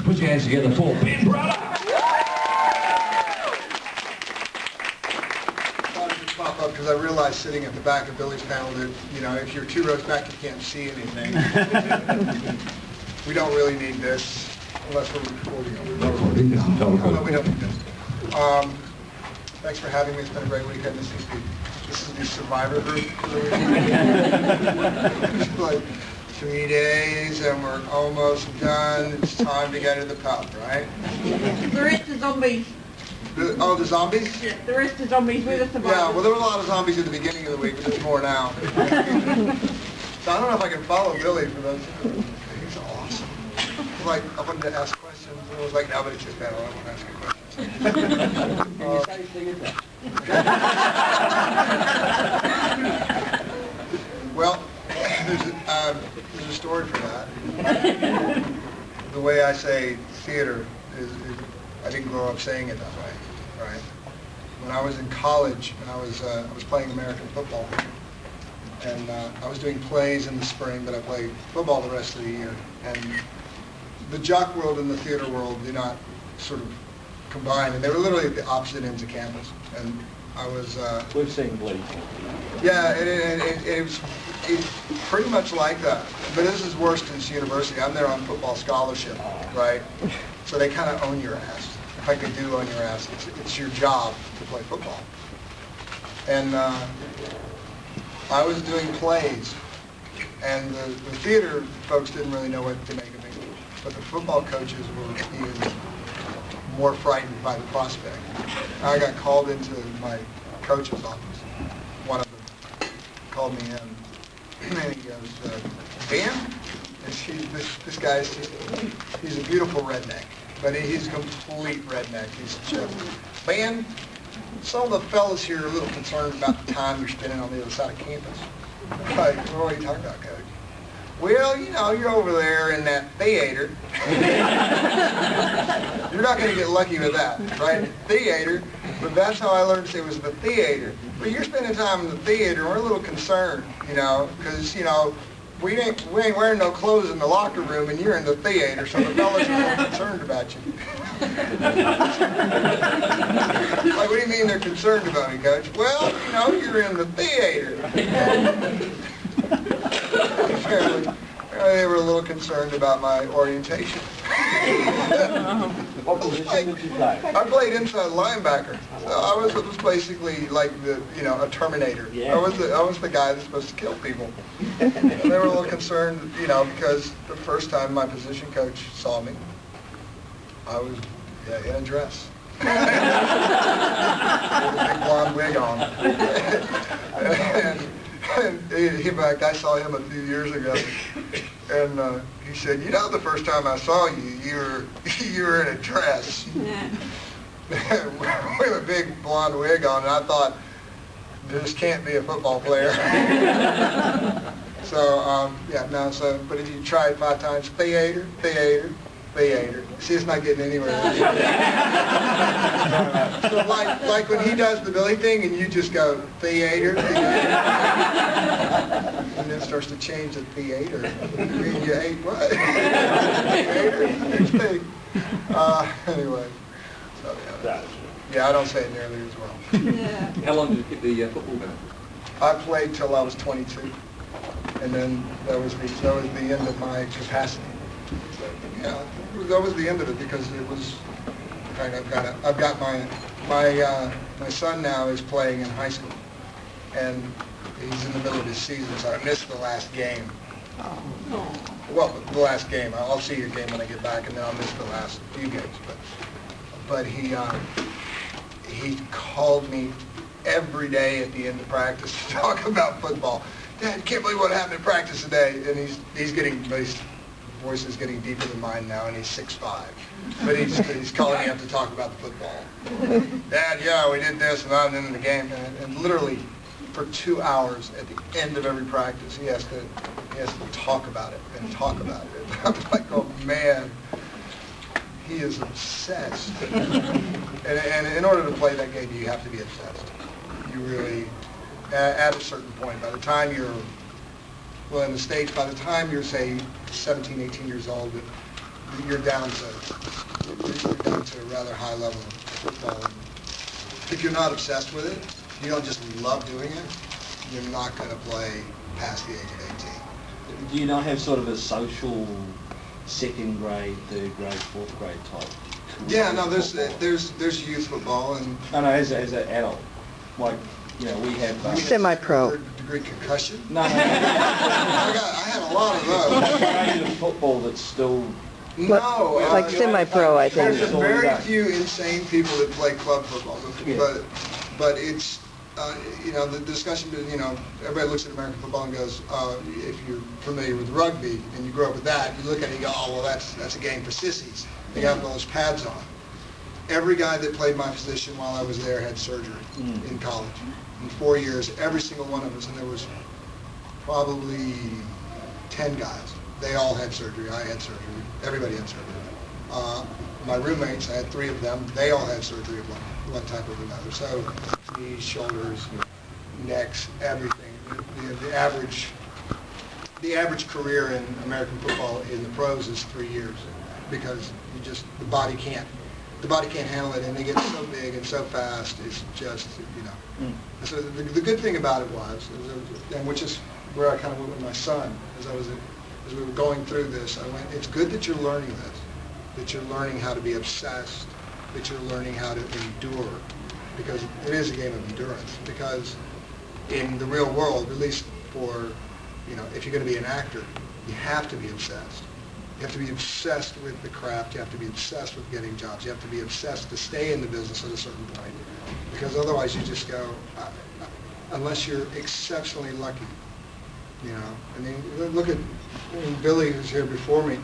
Put your hands together for Ben Browder. Pop up because I realized sitting at the back of Billy's panel that, you know, if you're 2 rows back, you can't see anything. We don't really need this unless we're recording. No, we don't need this. Thanks for having me. It's been a great weekend. This is the Survivor group. It's like 3 days and we're almost done. It's time to get to the pub, right? The rest are zombies. Oh, the zombies? Yeah, the rest are zombies. We're the survivors. Yeah, well, there were a lot of zombies at the beginning of the week, but there's more now. So I don't know if I can follow Billy for those. He's awesome. Like, I wanted to ask questions, and I was like, no, but it's his panel. I don't want to ask you questions. Well, there's a story for that. The way I say theater is I didn't grow up saying it that way, right? When I was in college, and I was playing American football, and I was doing plays in the spring, but I played football the rest of the year. And the jock world and the theater world do not sort of combine, and they were literally at the opposite ends of campus. And I was... We've seen Blade. Yeah, it was pretty much like that. But this is worse than university. I'm there on football scholarship, right? So they kind of own your ass. In fact, they do own your ass. It's your job to play football. And I was doing plays, and the theater folks didn't really know what to make of me. But the football coaches were even more frightened by the prospect. I got called into my coach's office. One of them called me in, and he goes, Ben? And this guy's, he's a beautiful redneck, but he's a complete redneck. He's just, Ben, some of the fellas here are a little concerned about the time you're spending on the other side of campus. I'm like, what are you talking about, Coach? Well, you know, you're over there in that theater. You're not going to get lucky with that, right? Theater, but that's how I learned it was the theater. But you're spending time in the theater, and we're a little concerned, you know, because, you know, we ain't wearing no clothes in the locker room, and you're in the theater, so the fellas are a little concerned about you. Like, what do you mean they're concerned about me, Coach? Well, you know, you're in the theater. Apparently, they were a little concerned about my orientation. What position did you play? I played inside linebacker. So I was basically like the, you know, a Terminator. Yeah. I was the guy that's supposed to kill people. And they were a little concerned, you know, because the first time my position coach saw me, I was in a dress. With a big blonde wig on. And in fact, I saw him a few years ago, and he said, you know, the first time I saw you, you were in a dress with a big blonde wig on, and I thought, this can't be a football player. So, yeah, no, so, but if you try it 5 times, theater, theater, theater. See, it's not getting anywhere. So like when he does the Billy thing and you just go, theater, theater. And then it starts to change the theater. You ate what? Theater? Next thing. Anyway. So, yeah, I don't say it nearly as well. Yeah. How long did you keep the football going? I played till I was 22. And then that was the end of my capacity. So, yeah, that was the end of it because it was kind of I've got my son now is playing in high school, and he's in the middle of his season, so I missed the last game. Well, the last game. I'll see your game when I get back, and then I'll miss the last few games. But he called me every day at the end of practice to talk about football. Dad, can't believe what happened in practice today. And he's getting his voice is getting deeper than mine now, and he's 6'5". But he's calling me up to talk about the football. Dad, yeah, we did this, and I'm in the game, and literally for 2 hours at the end of every practice, he has to talk about it and talk about it. I'm like, oh man, he is obsessed. And in order to play that game, you have to be obsessed. You really, at a certain point, by the time you're, well, in the States, by the time you're, say, 17, 18 years old, you're down to a rather high level of football. If you're not obsessed with it, you don't just love doing it, you're not going to play past the age of 18. Do you not have sort of a social second grade, third grade, fourth grade type? Yeah, no, there's youth football and No, as an adult, like we have Semi-pro. Third-degree concussion. No. I had a lot of those. Grade of football that's still. No, Like semi-pro, I think. There's very few insane people that play club football, but it's the discussion. Everybody looks at American football and goes, if you're familiar with rugby and you grow up with that, you look at it and you go, oh well, that's a game for sissies. They got all those pads on. Every guy that played my position while I was there had surgery in college. In 4 years, every single one of us, and there was probably 10 guys. They all had surgery. I had surgery. Everybody had surgery. My roommates, I had 3 of them. They all had surgery of one type or another. So knees, shoulders, necks, everything. The average career in American football in the pros is 3 years because the body can't handle it, and they get so big and so fast. It's just So the good thing about it was, and which is where I kind of went with my son as we were going through this. I went, it's good that you're learning this, that you're learning how to be obsessed, that you're learning how to endure, because it is a game of endurance. Because in the real world, at least for if you're going to be an actor, you have to be obsessed. You have to be obsessed with the craft. You have to be obsessed with getting jobs. You have to be obsessed to stay in the business at a certain point. Because otherwise you just go, unless you're exceptionally lucky. I mean, look at Billy, who's here before me.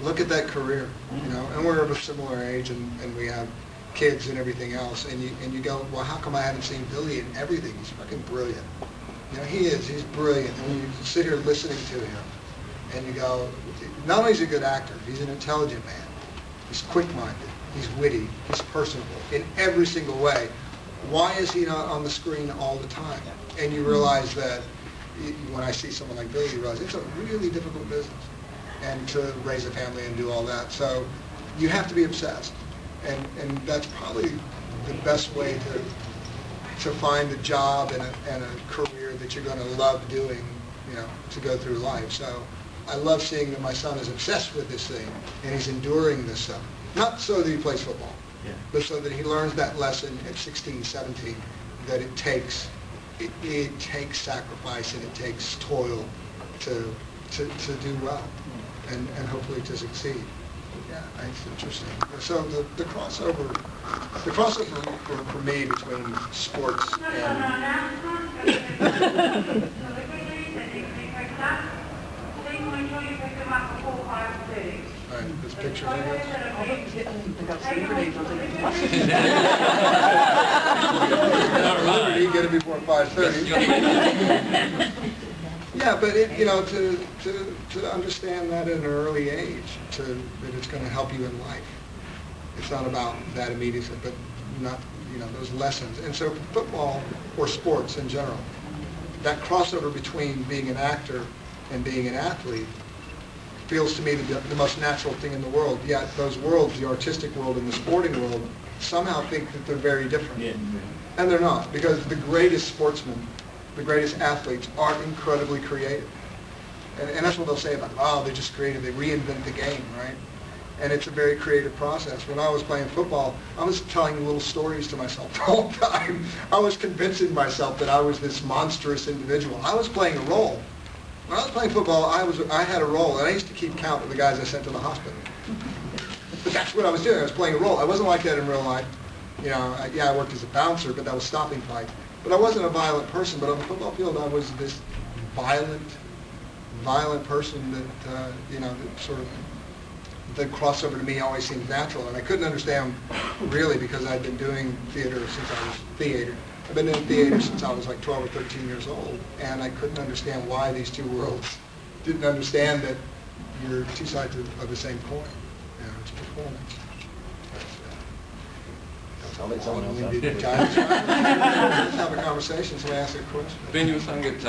Look at that career, and we're of a similar age, and we have kids and everything else. And you go, well, how come I haven't seen Billy in everything? He's fucking brilliant. He is. He's brilliant. And you sit here listening to him, and you go, not only is he a good actor, he's an intelligent man. He's quick-minded. He's witty. He's personable in every single way. Why is he not on the screen all the time? And you realize that when I see someone like Billy, you realize it's a really difficult business, and to raise a family and do all that. So you have to be obsessed, and that's probably the best way to find a job and a career that you're going to love doing, to go through life. So I love seeing that my son is obsessed with this thing, and he's enduring this stuff. Not so that he plays football, but so that he learns that lesson at 16, 17, that it takes sacrifice and it takes toil to do well, and hopefully to succeed. Yeah, it's interesting. So the crossover for me between sports and Alright, there's pictures of this. You get it before 5:30. Yeah, but to understand that at an early age, that it's going to help you in life. It's not about that immediacy, but not those lessons. And so football or sports in general, that crossover between being an actor and being an athlete feels to me the most natural thing in the world. Yet those worlds, the artistic world and the sporting world, somehow think that they're very different. Yeah. And they're not, because the greatest sportsmen, the greatest athletes are incredibly creative. And that's what they'll say about, oh, they're just creative, they reinvent the game, right? And it's a very creative process. When I was playing football, I was telling little stories to myself the whole time. I was convincing myself that I was this monstrous individual. I was playing a role. When I was playing football, I had a role, and I used to keep count of the guys I sent to the hospital. But that's what I was doing. I was playing a role. I wasn't like that in real life. I worked as a bouncer, but that was stopping fight. But I wasn't a violent person. But on the football field, I was this violent person that, that sort of, the crossover to me always seemed natural. And I couldn't understand, really, because I'd been doing theater since I was theater. I've been in theater since I was like 12 or 13 years old, and I couldn't understand why these two worlds didn't understand that you're two sides of the same coin. It's performance. I'll let someone else We answer. did Giants. Let's have a conversation. Somebody ask a question. Ben, you were saying that,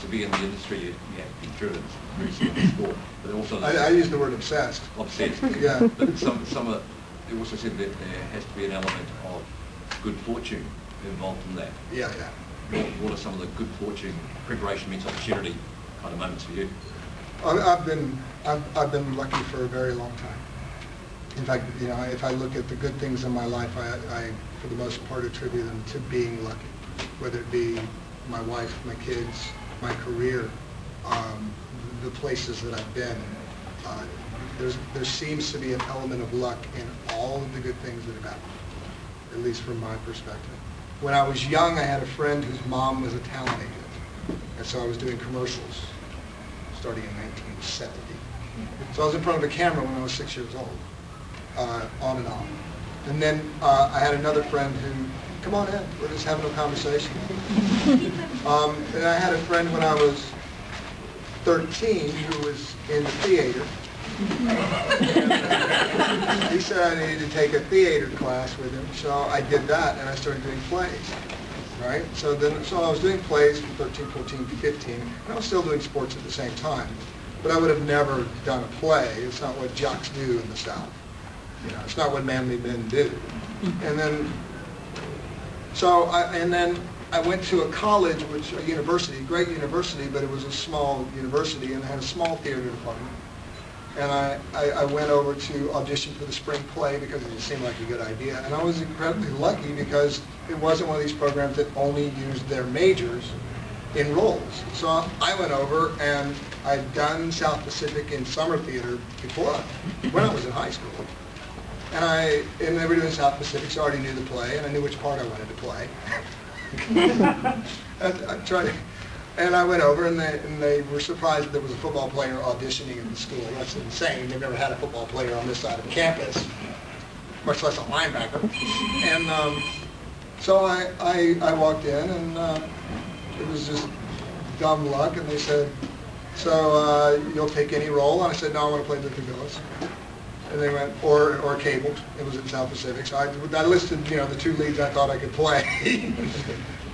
to be in the industry, you have to be driven, very similar to sport, but also I use the word obsessed. obsessed. Yeah. But some of you also said that there has to be an element of good fortune involved in that. Yeah. What are some of the good fortune, preparation meets opportunity kind of moments for you? I've been lucky for a very long time. In fact, if I look at the good things in my life, I for the most part attribute them to being lucky. Whether it be my wife, my kids, my career, the places that I've been. There seems to be an element of luck in all of the good things that have happened, at least from my perspective. When I was young, I had a friend whose mom was a talent agent, and so I was doing commercials starting in 1970. So I was in front of a camera when I was 6 years old, on and on. And then I had another friend who, come on in, we're just having a conversation. And I had a friend when I was 13 who was in the theater. He said I needed to take a theater class with him, so I did that, and I started doing plays, right? So I was doing plays from 13, 14, 15, and I was still doing sports at the same time. But I would have never done a play. It's not what jocks do in the South. It's not what manly men do. And then I went to a college, a university, great university, but it was a small university, and it had a small theater department. And I went over to audition for the spring play because it seemed like a good idea. And I was incredibly lucky because it wasn't one of these programs that only used their majors in roles. So I went over, and I'd done South Pacific in summer theater before, when I was in high school. And they were doing South Pacific, so I already knew the play, and I knew which part I wanted to play. And I went over, and they were surprised that there was a football player auditioning in the school. That's insane. They've never had a football player on this side of the campus, much less a linebacker. And so I walked in, and it was just dumb luck, and they said, so you'll take any role? And I said, no, I want to play the Villas. And they went, or Cable. It was in South Pacific. So I listed, the two leads I thought I could play.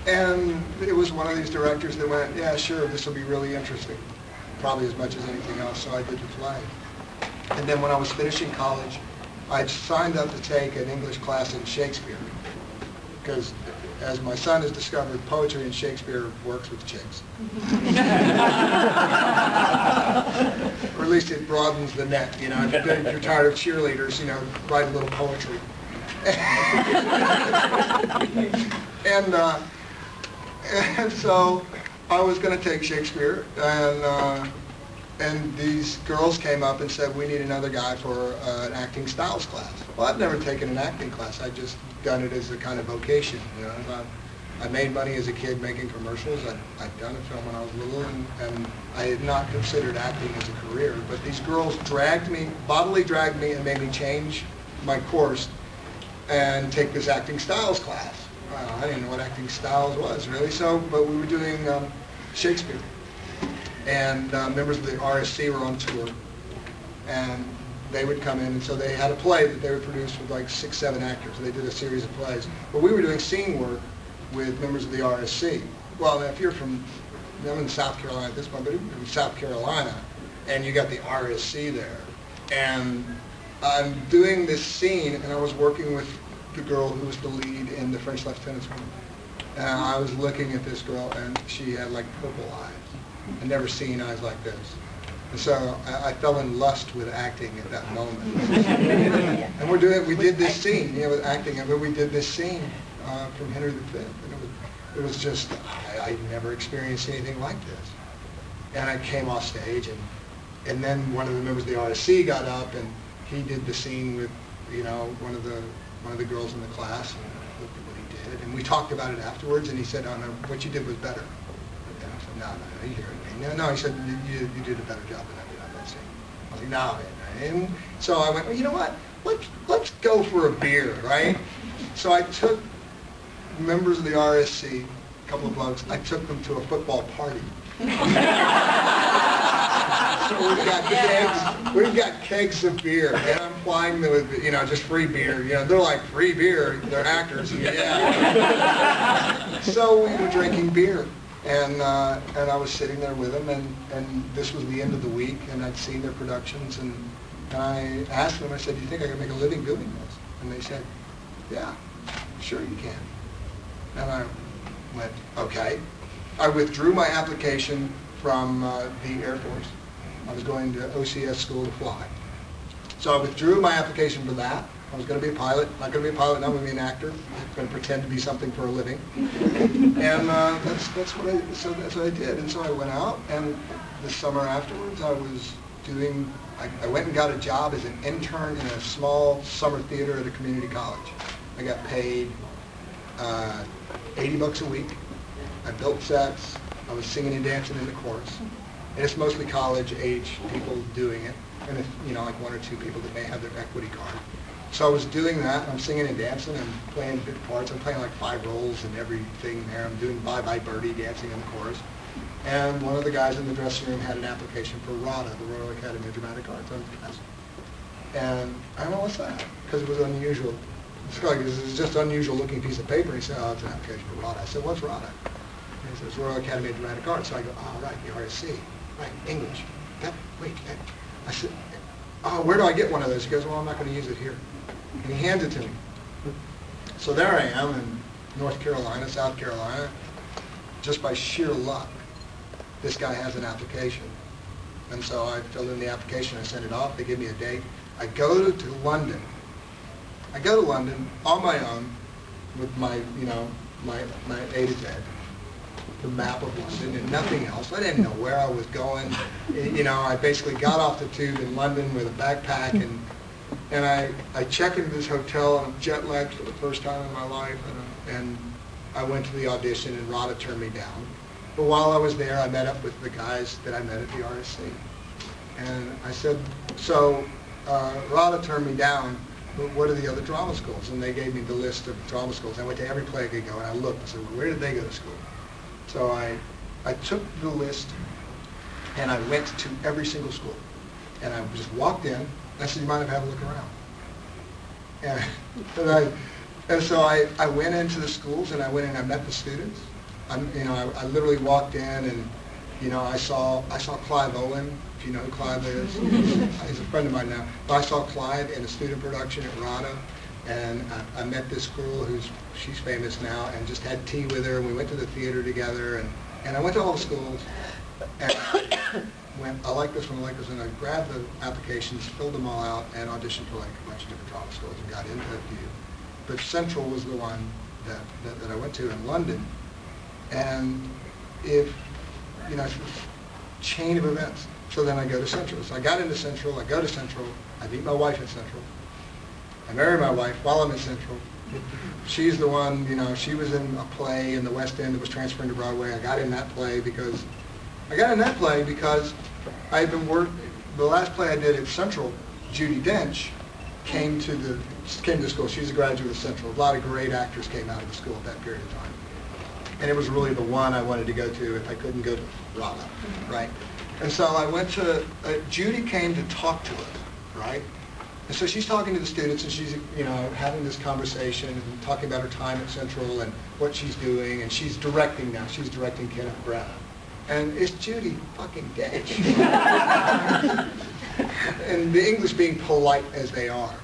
And it was one of these directors that went, yeah, sure, this will be really interesting. Probably as much as anything else, so I did the play. And then when I was finishing college, I signed up to take an English class in Shakespeare. Because as my son has discovered, poetry and Shakespeare works with chicks. Or at least it broadens the net, If you're tired of cheerleaders, write a little poetry. And so I was going to take Shakespeare, and these girls came up and said, we need another guy for an acting styles class. Well, I've never taken an acting class. I've just done it as a kind of vocation. I made money as a kid making commercials. I'd done a film when I was little, and I had not considered acting as a career. But these girls bodily dragged me, and made me change my course and take this acting styles class. I didn't know what acting styles was, really. But we were doing Shakespeare. And members of the RSC were on tour. And they would come in, and so they had a play that they would produce with like 6, 7 actors. They did a series of plays. But we were doing scene work with members of the RSC. Well, if you're I'm in South Carolina at this point, but in South Carolina, and you got the RSC there. And I'm doing this scene, and I was working with the girl who was the lead in The French Lieutenant's Woman. And I was looking at this girl, and she had like purple eyes. I'd never seen eyes like this. And so I fell in lust with acting at that moment. And we did this scene, with acting, but we did this scene from Henry V. And it was just, I'd never experienced anything like this. And I came off stage, and then one of the members of the RSC got up, and he did the scene with, one of the girls in the class, and looked at what he did. And we talked about it afterwards, and he said, oh no, what you did was better. And I said, no, you hear me. No, he said, you did a better job than I did on that scene. I was like, no. And so I went, well, you know what? Let's go for a beer, right? So I took members of the RSC, a couple of blokes, I took them to a football party. So we've got kegs of beer, and I'm plying them with, just free beer. They're like, free beer, they're actors, yeah. So we were drinking beer, and I was sitting there with them, and this was the end of the week, and I'd seen their productions, and I asked them, I said, do you think I can make a living doing this? And they said, yeah, sure you can. And I went, okay. I withdrew my application from the Air Force. I was going to OCS school to fly. So I withdrew my application for that. I was going to be a pilot. Not going to be a pilot, not going to be an actor. I'm going to pretend to be something for a living. And that's what I did. And so I went out, and the summer afterwards I went and got a job as an intern in a small summer theater at a community college. I got paid $80 a week. I built sets. I was singing and dancing in the chorus. And it's mostly college-age people doing it, and like one or two people that may have their equity card. So I was doing that, and I'm singing and dancing, and playing big parts. I'm playing like 5 roles and everything there. I'm doing Bye Bye Birdie, dancing in the chorus. And one of the guys in the dressing room had an application for RADA, the Royal Academy of Dramatic Arts. And I don't know what's that, because it was unusual. It's just an unusual looking piece of paper. He said, oh, it's an application for RADA. I said, what's RADA? And he says, Royal Academy of Dramatic Arts. So I go, oh, right, the RSC. Right, English. I said, oh, where do I get one of those? He goes, well, I'm not going to use it here. And he hands it to me. So there I am in North Carolina, South Carolina. Just by sheer luck, this guy has an application. And so I filled in the application, I sent it off, they give me a date. I go to London. I go to London on my own with my A to Z, the map of London and nothing else. I didn't know where I was going. I basically got off the tube in London with a backpack, and I check into this hotel, and I'm jet lagged for the first time in my life, and I went to the audition, and RADA turned me down. But while I was there, I met up with the guys that I met at the RSC. And I said, so RADA turned me down, but what are the other drama schools? And they gave me the list of drama schools. I went to every play I could go, and I looked and said, well, where did they go to school? So I took the list, and I went to every single school. And I just walked in. I said, you mind if I have a look around? And so I went into the schools, and I went in and I met the students. I literally walked in, and I saw Clive Owen, if you know who Clive is. He's a friend of mine now. But I saw Clive in a student production at RADA, and I met this girl she's famous now, and just had tea with her, and we went to the theater together, and I went to all the schools, and went, I like this one, I like this one. I grabbed the applications, filled them all out, and auditioned for like a bunch of different drama schools, and got into a few. But Central was the one that I went to in London. And it's a chain of events. So then I go to Central. So I got into Central, I go to Central, I meet my wife at Central. I marry my wife while I'm in Central. She's the one, she was in a play in the West End that was transferring to Broadway. I got in that play because I had been the last play I did at Central, Judi Dench, came to the school. She's a graduate of Central. A lot of great actors came out of the school at that period of time. And it was really the one I wanted to go to if I couldn't go to RADA, right? And so I went to, Judy came to talk to us, right? And so she's talking to the students, and she's, having this conversation and talking about her time at Central and what she's doing, and she's directing now. She's directing Kenneth Branagh. And it's Judi fucking Dench. And the English being polite as they are,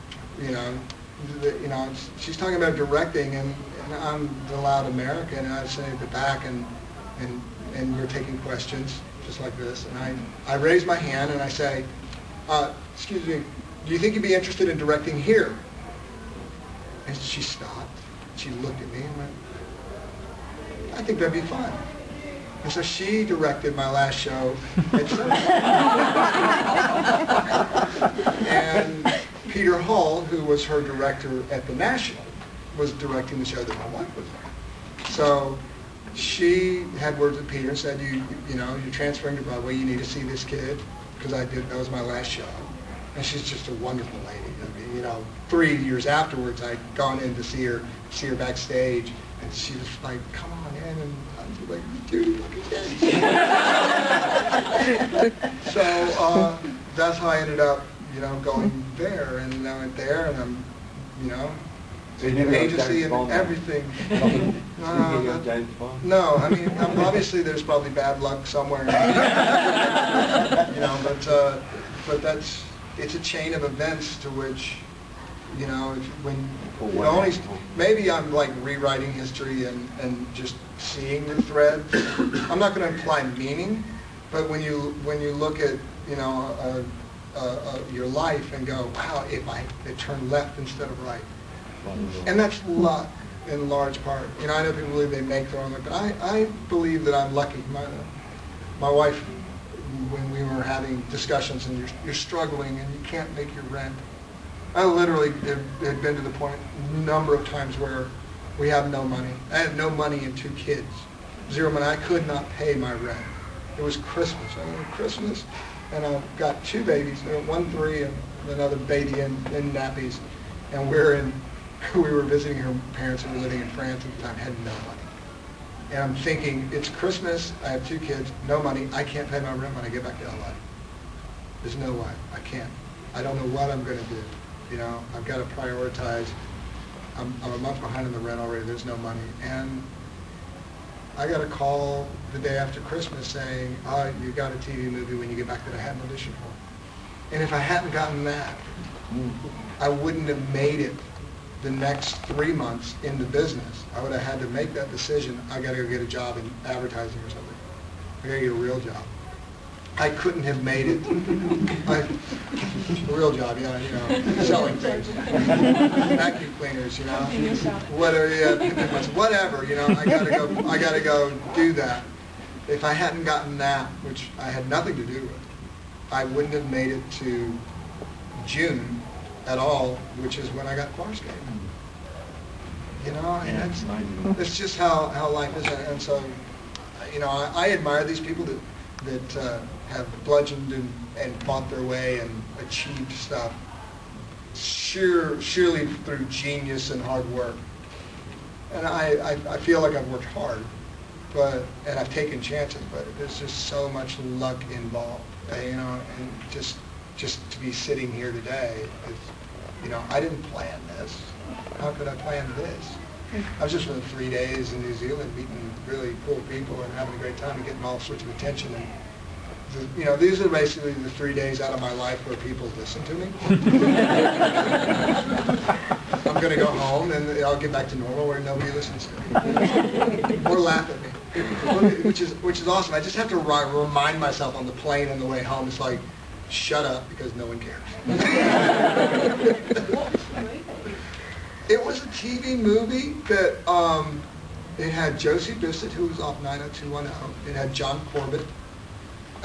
she's talking about directing, and I'm the loud American, and I sit at the back, and you're taking questions just like this, and I raise my hand and I say, excuse me, do you think you'd be interested in directing here? And she stopped. She looked at me and went, I think that'd be fun. And so she directed my last show at Central. And Peter Hall, who was her director at the National, was directing the show that my wife was on. So she had words with Peter and said, you're transferring to Broadway, you need to see this kid, because that was my last show. And she's just a wonderful lady. I mean, 3 years afterwards, I'd gone in to see her backstage, And she was like, come on in, and I was like, dude, look at this. So that's how I ended up, going there, and I went there, and I'm, So you never got agency James and Bond? everything. You got James Bond? No, I mean, obviously there's probably bad luck somewhere. But it's a chain of events to which, maybe I'm like rewriting history and just seeing the threads. I'm not going to imply meaning, but when you look at, your life and go, wow, it turned left instead of right. And that's luck in large part. I know people believe they make their own luck, but I believe that I'm lucky. My wife, when we were having discussions and you're struggling and you can't make your rent, I literally had been to the point a number of times where we have no money. I had no money and 2 kids. 0 money. I could not pay my rent. It was Christmas. Christmas, and I've got 2 babies, 1 3 and another baby in nappies, and we were visiting her parents who were living in France at the time, had no money. And I'm thinking, it's Christmas, I have 2 kids, no money, I can't pay my rent when I get back to LA. There's no way, I can't. I don't know what I'm going to do. I've got to prioritize. I'm a month behind on the rent already, there's no money. And I got a call the day after Christmas saying, you got a TV movie when you get back that I hadn't auditioned for. And if I hadn't gotten that, I wouldn't have made it the next 3 months in the business. I would have had to make that decision. I got to go get a job in advertising or something. I got to get a real job. I couldn't have made it. A real job, selling things, vacuum cleaners, whatever, I gotta go do that. If I hadn't gotten that, which I had nothing to do with, I wouldn't have made it to June at all, which is when I got Farscape. That's just how life is. And so, I admire these people that have bludgeoned and fought their way and achieved stuff, surely through genius and hard work. And I feel like I've worked hard, and I've taken chances, but there's just so much luck involved, and just to be sitting here today, I didn't plan this. How could I plan this? I was just for 3 days in New Zealand meeting really cool people and having a great time and getting all sorts of attention. And these are basically the 3 days out of my life where people listen to me. I'm going to go home and I'll get back to normal where nobody listens to me or laugh at me, which is awesome. I just have to remind myself on the plane on the way home. It's like, shut up because no one cares. It was a TV movie that it had Josie Bissett, who was off 90210. It had John Corbett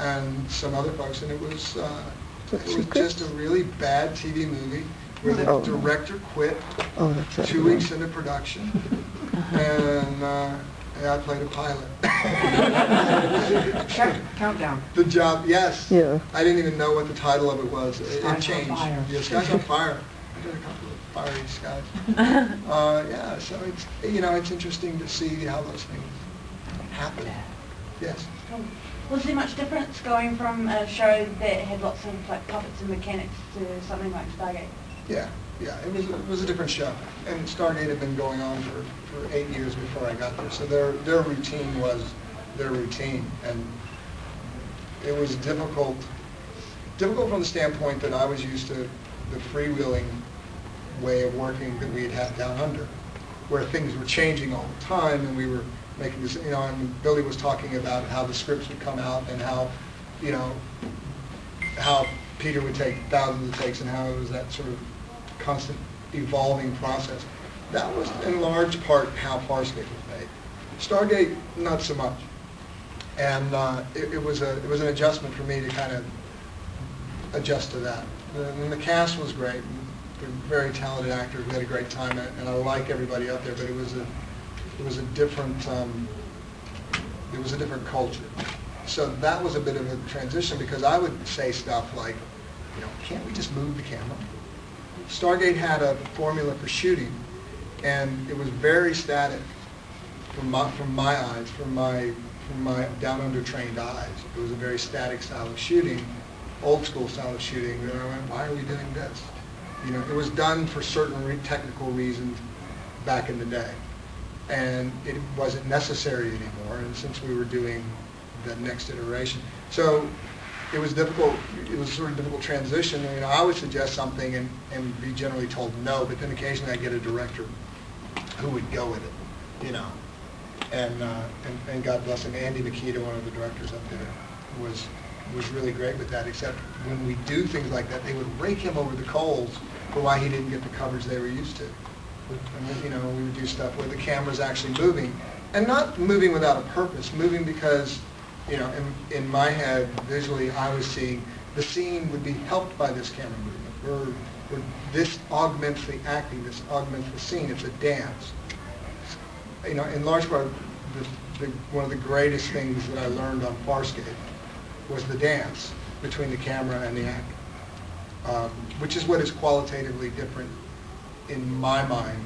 and some other folks, and it was just a really bad TV movie where the director quit 2 weeks into production, and I played a pilot. Countdown. The job, yes. Yeah. I didn't even know what the title of it was. It changed. On Fire. Yeah, Skies on Fire. I did a couple of fiery skies. So it's interesting to see how those things happen. Yes. Was there much difference going from a show that had lots of puppets and mechanics to something like Stargate? Yeah. It was a different show, and Stargate had been going on for 8 years before I got there. So their routine was their routine, and it was difficult from the standpoint that I was used to the freewheeling way of working that we had down under, where things were changing all the time, and we were making this, and Billy was talking about how the scripts would come out and how, how Peter would take thousands of takes and how it was that sort of constant evolving process. That was in large part how Farscape was made. Stargate, not so much. And it was an adjustment for me to kind of adjust to that. And the cast was great. They're very talented actors. We had a great time, and I like everybody up there. But it was a different culture. So that was a bit of a transition because I would say stuff like, can't we just move the camera? Stargate had a formula for shooting, and it was very static. from my eyes, from my down under trained eyes. It was a very static style of shooting, old school style of shooting. And I went, why are we doing this? You know, it was done for certain technical reasons back in the day, and it wasn't necessary anymore. And since we were doing the next iteration, so it was difficult. It was sort of a difficult transition. You know, I would suggest something and be generally told no, but then occasionally I get a director who would go with it, you know. And God bless him, Andy Makita, one of the directors up there, was really great with that, except when we do things like that, they would rake him over the coals for why he didn't get the coverage they were used to. And, you know, we would do stuff where the camera's actually moving, and not moving without a purpose, moving because, you know, in my head, visually, I was seeing the scene would be helped by this camera movement, where this augments the acting, this augments the scene. It's a dance. You know, in large part, one of the greatest things that I learned on Farscape was the dance between the camera and the actor, which is what is qualitatively different in my mind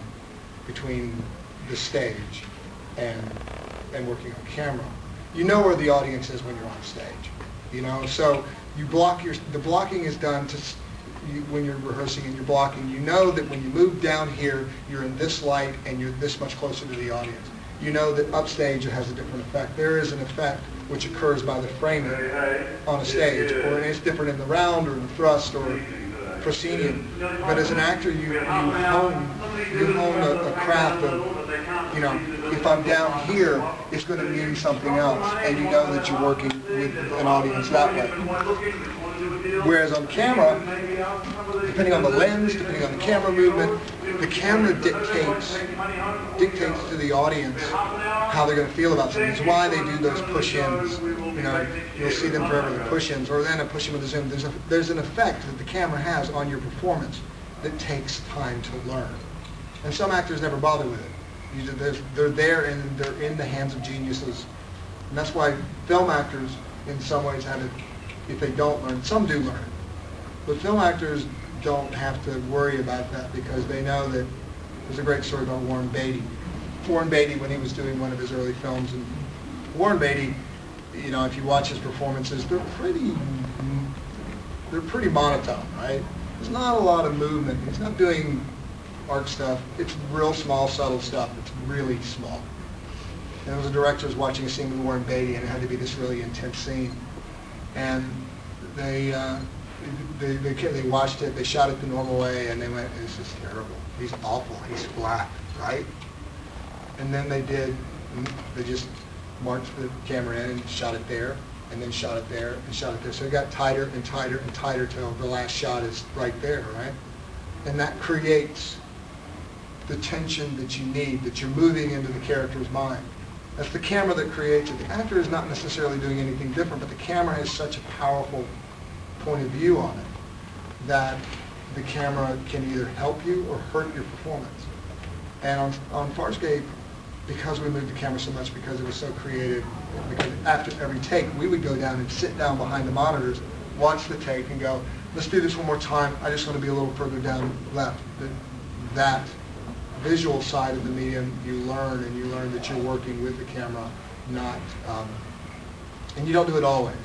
between the stage and working on camera. You know where the audience is when you're on stage, you know, so you block the blocking is done when you're rehearsing and you're blocking. You know that when you move down here, you're in this light and you're this much closer to the audience. You know that upstage it has a different effect. There is an effect which occurs by the framing on a stage, or it's different in the round or the thrust or proscenium. But as an actor, you hone a craft of, you know, if I'm down here, it's going to mean something else, and you know that you're working with an audience that way. Whereas on camera, depending on the lens, depending on the camera movement, the camera dictates to the audience how they're going to feel about something. It's why they do those push-ins. You know, you'll see them forever, the push-ins, or then a push-in with a zoom. There's an effect that the camera has on your performance that takes time to learn. And some actors never bother with it. They're there and they're in the hands of geniuses. And that's why film actors, in some ways, have it. If they don't learn, some do learn, but film actors don't have to worry about that because they know that there's a great story about Warren Beatty. Warren Beatty, when he was doing one of his early films, and Warren Beatty, you know, if you watch his performances, they're pretty monotone, right? There's not a lot of movement. He's not doing art stuff. It's real small, subtle stuff. It's really small. And there was a director who was watching a scene with Warren Beatty, and it had to be this really intense scene. And they watched it, they shot it the normal way, and they went, this is terrible. He's awful. He's flat, right? And then they just marched the camera in and shot it there, and then shot it there, and shot it there. So it got tighter and tighter and tighter till the last shot is right there, right? And that creates the tension that you need, that you're moving into the character's mind. That's the camera that creates it. The actor is not necessarily doing anything different, but the camera has such a powerful point of view on it that the camera can either help you or hurt your performance. And on Farscape, because we moved the camera so much, because it was so creative, because after every take, we would go down and sit down behind the monitors, watch the take, and go, let's do this one more time. I just want to be a little further down left. That visual side of the medium, you learn, and you learn that you're working with the camera, not, and you don't do it always,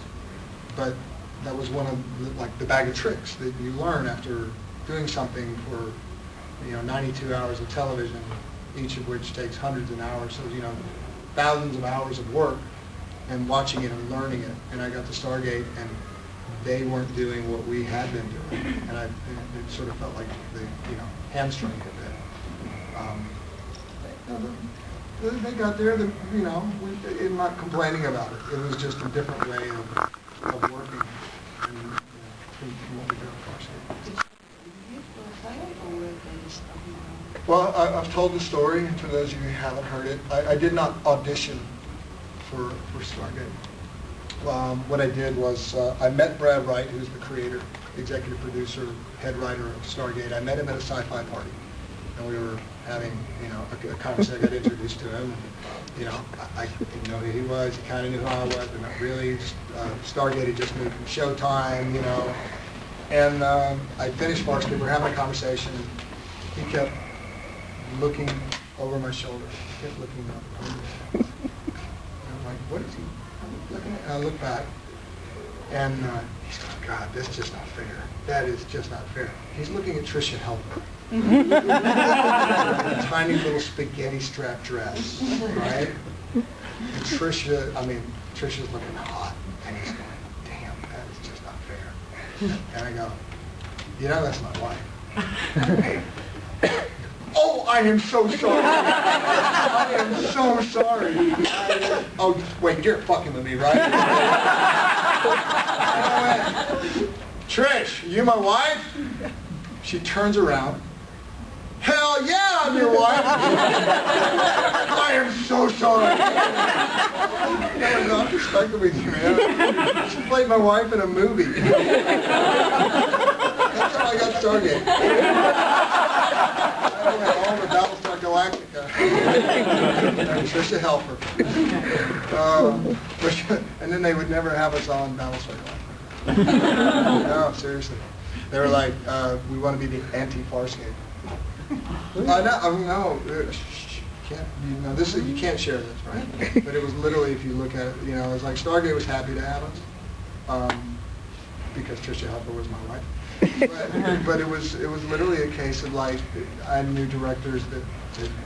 but that was one of the bag of tricks that you learn after doing something for, 92 hours of television, each of which takes hundreds of hours, so, thousands of hours of work, and watching it and learning it. And I got to Stargate, and they weren't doing what we had been doing, and it sort of felt like they, hamstrung it a bit. They got there, I'm not complaining about it. It was just a different way of working from what we do at Farscape. Well, I've told the story, for those of you who haven't heard it. I did not audition for Stargate. What I did was, I met Brad Wright, who's the creator, executive producer, head writer of Stargate. I met him at a sci-fi party, and we were having, a conversation. I got introduced to him. I didn't know who he was. He kind of knew who I was, but not really. Stargate had just moved from Showtime, And I finished Farscape. We were having a conversation. He kept looking over my shoulder, kept looking up. And I'm like, what is he looking at? And I look back, and he's going, God, that's just not fair. That is just not fair. He's looking at Tricia Helfer. A tiny little spaghetti strap dress, right? And Tricia's looking hot, and he's going, damn, that is just not fair. And I go, you know, that's my wife. Oh, I am so sorry. I am so sorry. Oh, wait, you're fucking with me, right? Trish, you my wife? She turns around. Hell yeah, I'm your wife. I am so sorry. That was not respectful with you, man. She played my wife in a movie. That's how I got Stargate. I went home to Battlestar Galactica. Tricia Helfer. And then they would never have us on Battlestar Galactica. No, seriously. They were like, we want to be the anti-Farscape. No, you can't share this, right? But it was literally, if you look at it, it was like Stargate was happy to have us because Tricia Helfer was my wife. But it was literally a case of like I knew directors that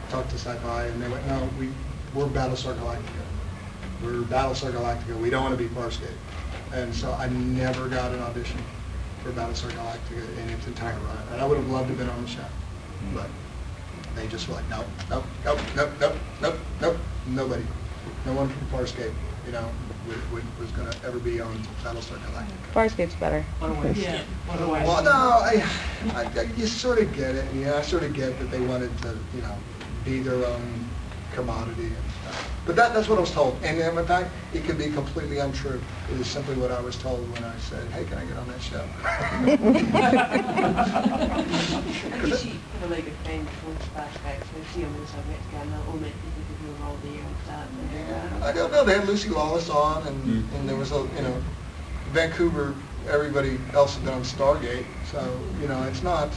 talked to Sci-Fi and they went, no, we're Battlestar Galactica. We're Battlestar Galactica. We don't want to be Farscape. And so I never got an audition for Battlestar Galactica in its entire run. And I would have loved to have been on the show. But they just were like, nope, nobody. No one from Farscape, was going to ever be on Battlestar Galactica. Farscape's better. Yeah. Well, no, you sort of get it. I sort of get that they wanted to, be their own commodity and stuff. But that's what I was told. And in fact, it could be completely untrue. It is simply what I was told when I said, hey, can I get on that show? Actually, she had a really good friend from flashbacks. So she almost had met together, all met people who were all there and stuff. They had Lucy Lawless on, and there was Vancouver, everybody else had been on Stargate. So, it's not,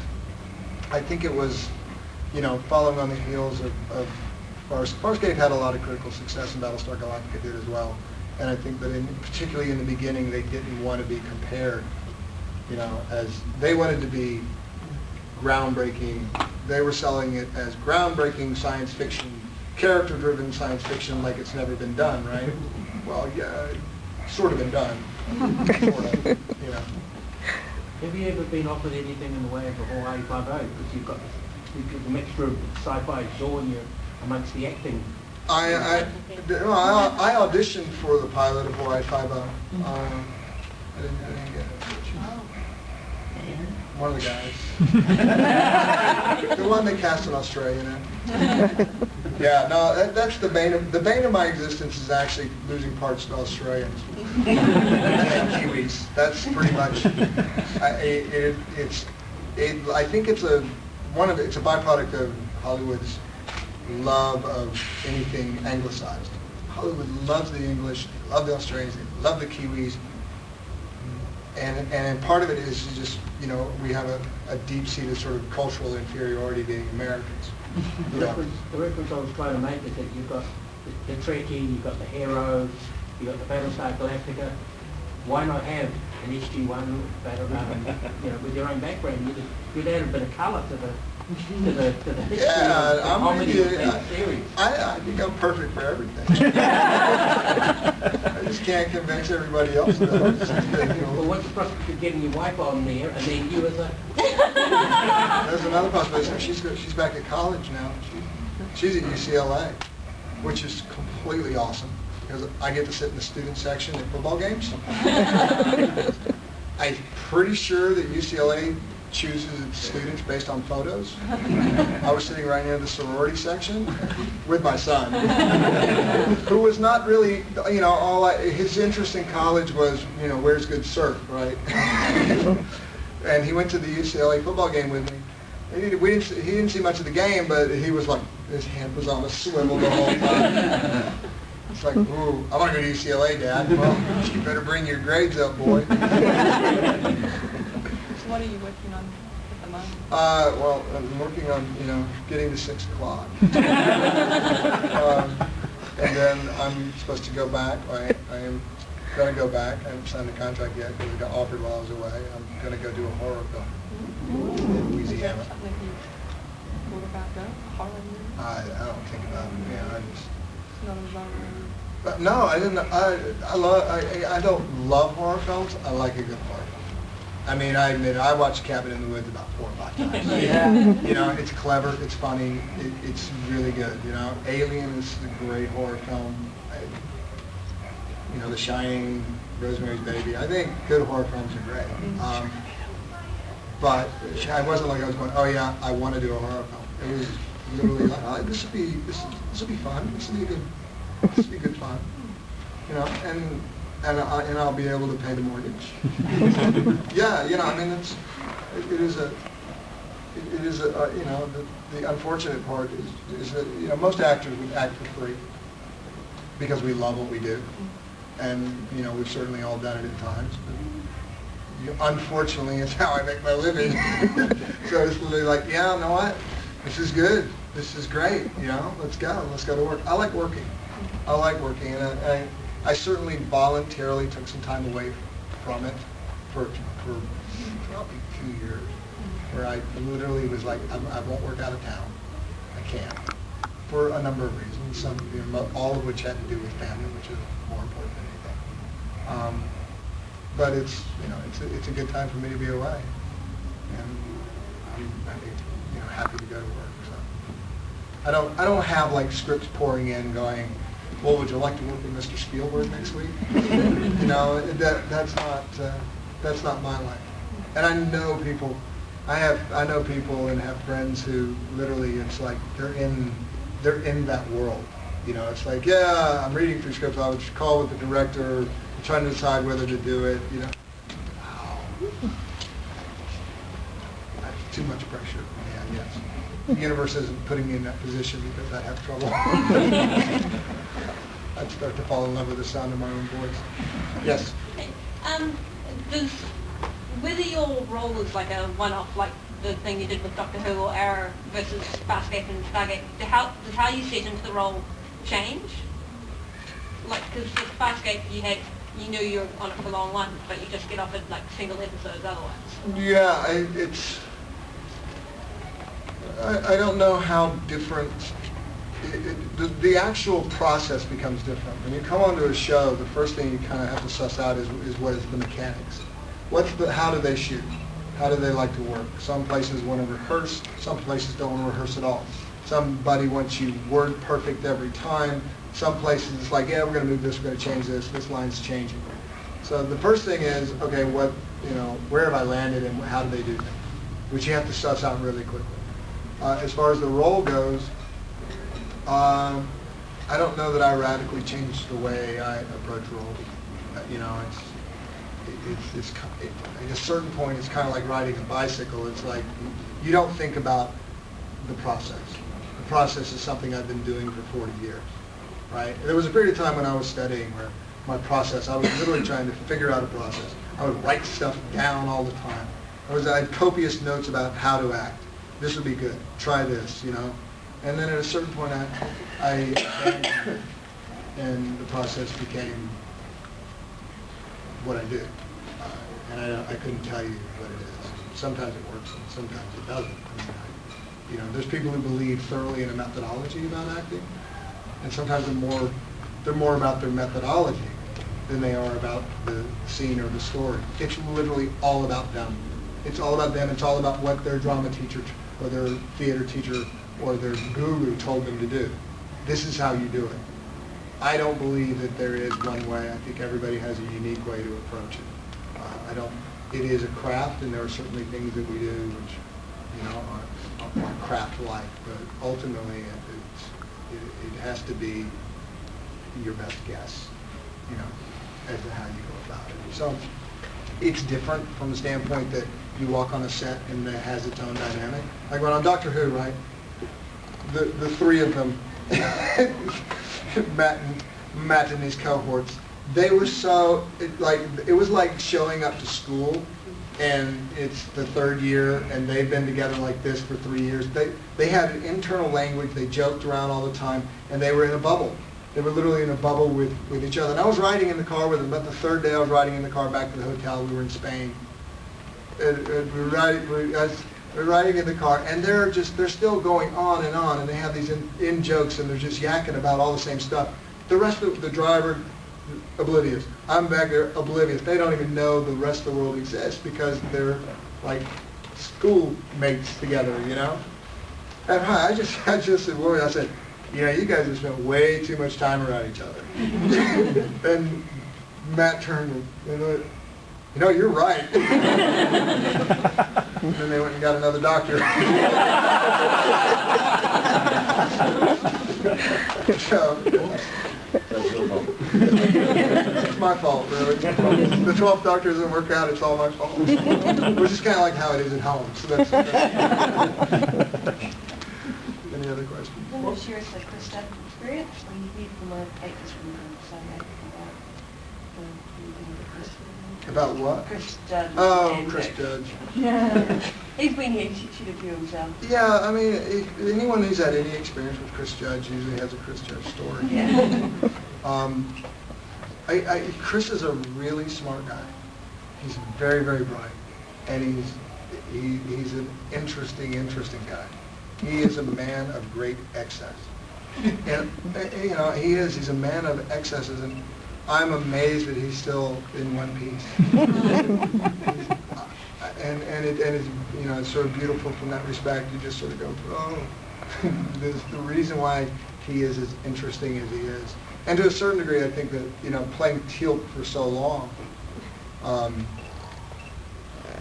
I think it was, following on the heels of Farscape had a lot of critical success, and Battlestar Galactica did as well. And I think that particularly in the beginning, they didn't want to be compared, as they wanted to be groundbreaking. They were selling it as groundbreaking science fiction, character-driven science fiction like it's never been done, right? Well, yeah, it's sort of been done, sort of, Have you ever been offered anything in the way of a Hawaii 5.0? Because you've got the mixture of sci-fi genre amongst the acting. I auditioned for the pilot of Hawaii 5.0. I didn't get it. One of the guys. The one they cast in Australia now. Yeah, no, that's the bane of my existence is actually losing parts to Australians and Kiwis. That's pretty much. I think it's a byproduct of Hollywood's love of anything anglicized. Hollywood loves the English, they love the Australians, they love the Kiwis, and part of it is just, we have a deep-seated sort of cultural inferiority being Americans. The reference I was trying to make is that you've got the Trekkie, you've got the Heroes, you've got the Battlestar Galactica. Why not have an SG-1 with your own background? You'd add a bit of colour to the history of the comedy of that series. I think I'm perfect for everything. I just can't convince everybody else that. Well, what's the prospect of getting your wife on there and then you as a... There's another possibility. She's back at college now. She's at UCLA, which is completely awesome because I get to sit in the student section at football games. I'm pretty sure that UCLA chooses its students based on photos. I was sitting right near the sorority section with my son, who was not really, his interest in college was, where's good surf, right? And he went to the UCLA football game with me. He didn't see much of the game, but he was like, his head was on a swivel the whole time. It's like, ooh, I want to go to UCLA, Dad. Well, you better bring your grades up, boy. What are you working on at the moment? Well, I'm working on, getting to 6 o'clock. And then I'm supposed to go back. I am going to go back. I haven't signed the contract yet because I got offered while I was away. I'm going to go do a horror film in Louisiana. Is that something you thought about doing? Horror movie? I don't think about it, man. It's not a genre. But no, I didn't. I don't love horror films. I like a good horror film. I mean, I admit I watched Cabin in the Woods about 4 or 5 times. Yeah. It's clever, it's funny, it's really good. Alien is a great horror film. The Shining, Rosemary's Baby. I think good horror films are great. But I wasn't like I was going, oh yeah, I want to do a horror film. It was literally like, oh, this will be fun. This will be good fun. And I'll be able to pay the mortgage. Yeah, I mean, it is a the unfortunate part is that most actors would act for free because we love what we do, and we've certainly all done it at times. But unfortunately, it's how I make my living. So it's literally like, yeah, you know what? This is good. This is great. Let's go to work. I like working, and I certainly voluntarily took some time away from it for probably 2 years, where I literally was like, I won't work out of town. I can't, for a number of reasons. Some, all of which had to do with family, which is more important than anything. But it's a good time for me to be away, and I'm happy to go to work. So I don't have like scripts pouring in going, well, would you like to work with Mr. Spielberg next week? That's not my life. And I know people. I know people and have friends who literally, it's like they're in that world. It's like, yeah, I'm reading through scripts. I would call with the director, trying to decide whether to do it. Wow. That's too much pressure. Yeah, yes. The universe isn't putting me in that position because I have trouble. I'd start to fall in love with the sound of my own voice. Yes? Whether your role is like a one-off, like the thing you did with Doctor Who or Arrow versus Farscape and Stargate, does how you set into the role change? Like, because with Farscape you knew you were on it for a long one, but you just get offered like single episodes otherwise. Yeah, I don't know how different, the actual process becomes different. When you come onto a show, the first thing you kind of have to suss out is what is the mechanics. How do they shoot? How do they like to work? Some places want to rehearse, some places don't want to rehearse at all. Somebody wants you word perfect every time. Some places it's like, yeah, we're going to move this, we're going to change this line's changing. So the first thing is, okay, where have I landed and how do they do things? Which you have to suss out really quickly. As far as the role goes, I don't know that I radically changed the way I approach roles. At a certain point, it's kind of like riding a bicycle. It's like you don't think about the process. The process is something I've been doing for 40 years, right? There was a period of time when I was studying where my process, I was literally trying to figure out a process. I would write stuff down all the time. I had copious notes about how to act. This would be good. Try this, And then at a certain point, I abandoned it, and the process became what I do. And I couldn't tell you what it is. Sometimes it works, and sometimes it doesn't. There's people who believe thoroughly in a methodology about acting, and sometimes they're more about their methodology than they are about the scene or the story. It's literally all about them. It's all about them. It's all about what their drama teacher or their theater teacher or their guru told them to do. This is how you do it. I don't believe that there is one way. I think everybody has a unique way to approach it. It is a craft, and there are certainly things that we do which, are craft-like, but ultimately it has to be your best guess, as to how you go about it. So it's different from the standpoint that you walk on a set and it has its own dynamic. Like when on Doctor Who, right, the three of them, Matt and his cohorts, they were so, it was like showing up to school and it's the third year, and they've been together like this for 3 years. They had an internal language. They joked around all the time, and they were in a bubble. They were literally in a bubble with each other. And I was riding in the car with them. About the third day I was riding in the car back to the hotel. We were in Spain. And we were riding in the car, and they're still going on, and they have these in jokes, and they're just yakking about all the same stuff. The rest of the driver, oblivious. I'm back there, oblivious. They don't even know the rest of the world exists because they're like schoolmates together, you know. And I just said, "Boy," I said, "You know, you guys have spent way too much time around each other." And Matt turned and went, "You know, you're right." And then they went and got another doctor. So, That's your fault. it's my fault, really. The 12th doctor doesn't work out, it's all my fault. Which is kind of like how it is at home. So that's Any other questions? Do you want to share us a Chris Judd experience? When you read from a papers from About what? Chris Judd. Oh, Chris Judd. He's been here, he should have viewed himself. Yeah, I mean, anyone who's had any experience with Chris Judd usually has a Chris Judd story. Yeah. Chris is a really smart guy. He's very, very bright, and he's an interesting guy. He is a man of great excess, and you know he's a man of excesses, and I'm amazed that he's still in one piece. And it's, you know, it's sort of beautiful from that respect. You just sort of go, oh, there's the reason why he is as interesting as he is. And to a certain degree, I think that, you know, playing Teal'c for so long,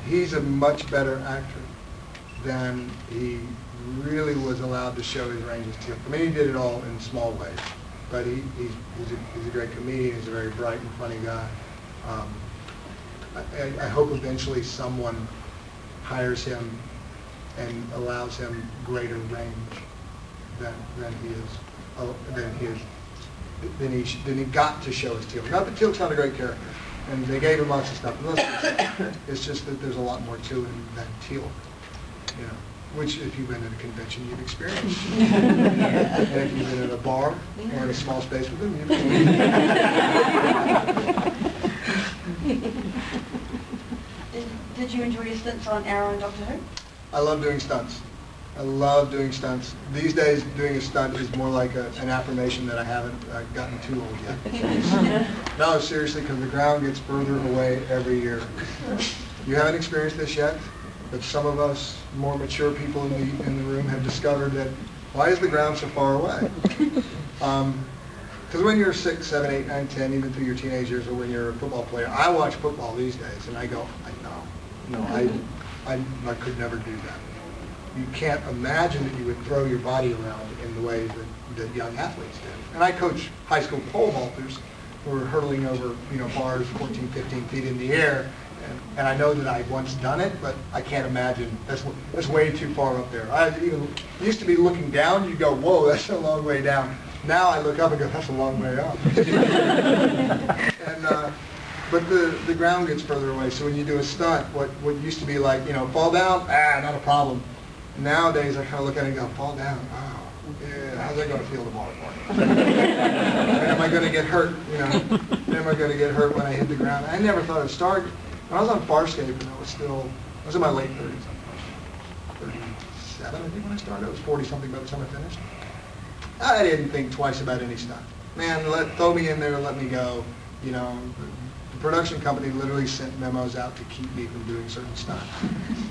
he's a much better actor than he really was allowed to show his range as Teal'c. I mean, he did it all in small ways, but he's a great comedian. He's a very bright and funny guy. I hope eventually someone hires him and allows him greater range than he got to show as Teal'c. Not that Teal'c's not a great character, and they gave him lots of stuff. It's just that there's a lot more to him than Teal'c, you know. Which, if you've been at a convention, you've experienced. And if you've been at a bar or in a small space with him, you've experienced. Did you enjoy your stints on Arrow and Doctor Who? I love doing stunts. I love doing stunts. These days, doing a stunt is more like an affirmation that I haven't gotten too old yet. No, seriously, because the ground gets further away every year. You haven't experienced this yet, but some of us more mature people in the room have discovered that why is the ground so far away? Because when you're 6, 7, 8, 9, 10, even through your teenage years, or when you're a football player, I watch football these days, and I go, I could never do that. You can't imagine that you would throw your body around in the way that young athletes did. And I coach high school pole vaulters who are hurtling over, you know, bars 14, 15 feet in the air, and I know that I've once done it, but I can't imagine. That's way too far up there. I even used to be looking down, you go, whoa, that's a long way down. Now I look up and go, that's a long way up. But the ground gets further away, so when you do a stunt, what used to be like, you know, fall down, not a problem. Nowadays I kind of look at it and go, fall down, oh, yeah, how's that going to feel tomorrow morning? Am I going to get hurt, you know? Am I going to get hurt when I hit the ground? I never thought it would start. When I was on Farscape, and I was in my late 30s, 37 I think when I started. I was 40-something by the time I finished. I didn't think twice about any stunt. Man, throw me in there and let me go. You know, the production company literally sent memos out to keep me from doing certain stunts.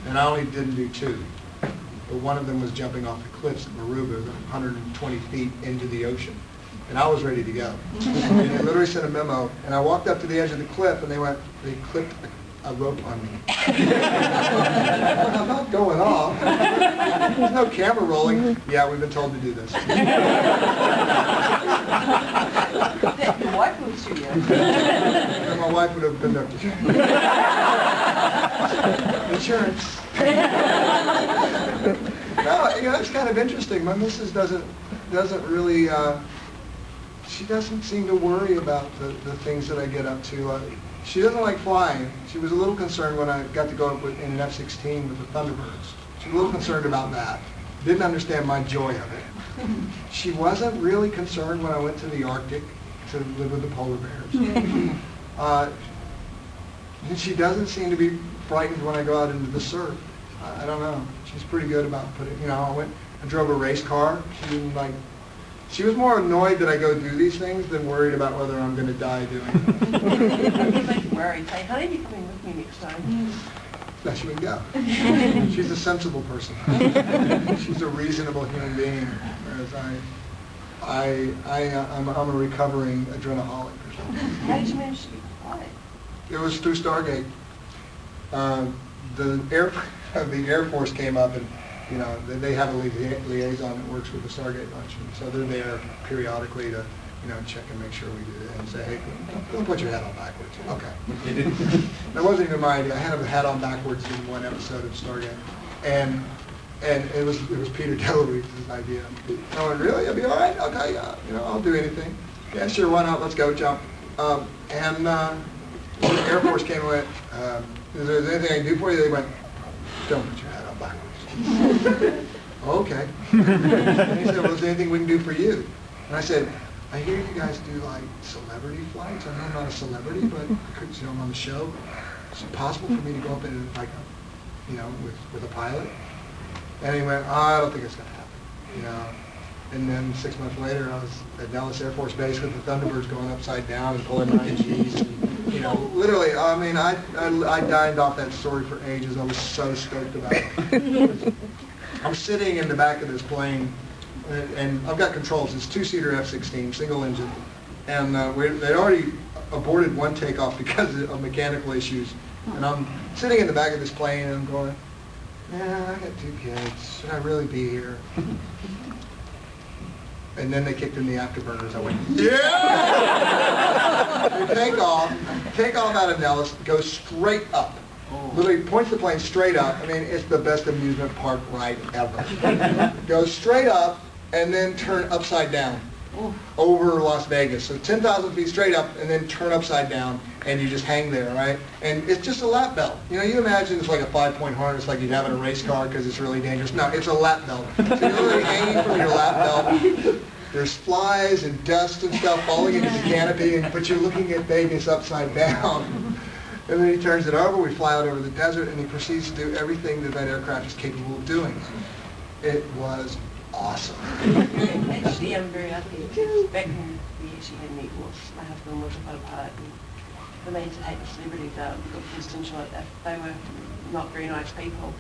And I only didn't do 2. But one of them was jumping off the cliffs at Maruba, 120 feet into the ocean. And I was ready to go. And they literally sent a memo, and I walked up to the edge of the cliff, and they clipped a rope on me. I'm not going off. There's no camera rolling. Yeah, we've been told to do this. Your wife would sue you. And my wife would have been there. Insurance. No, you know, it's kind of interesting. My missus doesn't really she doesn't seem to worry about the things that I get up to. She doesn't like flying. She was a little concerned when I got to go up in an F-16 with the Thunderbirds. She was a little concerned about that. Didn't understand my joy of it. She wasn't really concerned when I went to the Arctic to live with the polar bears. And she doesn't seem to be frightened when I go out into the surf. I don't know. She's pretty good about putting, I drove a race car. She was more annoyed that I go do these things than worried about whether I'm going to die doing it. You make me worried. Say, honey, you coming with me next time? No, she would go. She's a sensible person. She's a reasonable human being, whereas I'm a recovering adrenaholic or something. How did you manage to get quiet? It was through Stargate. The Air Force came up and, they have a liaison that works with the Stargate bunch, and so they're there periodically to, check and make sure we do it and say, hey, don't put your hat on backwards. Okay. That wasn't even my idea. I had a hat on backwards in one episode of Stargate, and it was Peter Delarey's idea. I went, really? I'll be all right? Okay, I'll do anything. Yeah, sure, why not? Let's go, jump. The Air Force came and went, is there anything I can do for you? They went, don't put your hat on backwards. Okay. And he said, well, is there anything we can do for you? And I said, I hear you guys do like celebrity flights. I know I'm not a celebrity, but I'm on the show. Is it possible for me to go up in with a pilot? And he went, I don't think it's going to happen. And then 6 months later, I was at Dallas Air Force Base with the Thunderbirds going upside down and pulling 9Gs. And, literally, I dined off that story for ages. I was so stoked about it. I'm sitting in the back of this plane, and I've got controls. It's two-seater F-16, single engine. And they'd already aborted one takeoff because of mechanical issues. And I'm sitting in the back of this plane, and I'm going, yeah, I got 2 kids. Should I really be here? And then they kicked in the afterburners. I went, yeah! They take off out of Dallas, go straight up. Literally points the plane straight up. I mean, it's the best amusement park ride ever. Go straight up and then turn upside down over Las Vegas. So 10,000 feet straight up and then turn upside down, and you just hang there, right? And it's just a lap belt. You imagine it's like a 5-point harness like you'd have in a race car because it's really dangerous. No, it's a lap belt. So you're literally hanging from your lap belt. There's flies and dust and stuff falling into the canopy, but you're looking at Vegas upside down. And then he turns it over, we fly out over the desert, and he proceeds to do everything that aircraft is capable of doing. It was awesome. Actually, I'm very happy because back when we actually had meatballs, my husband was a photo pilot, and the mates that hate the celebrities out, got instant shot. If they were not very nice people,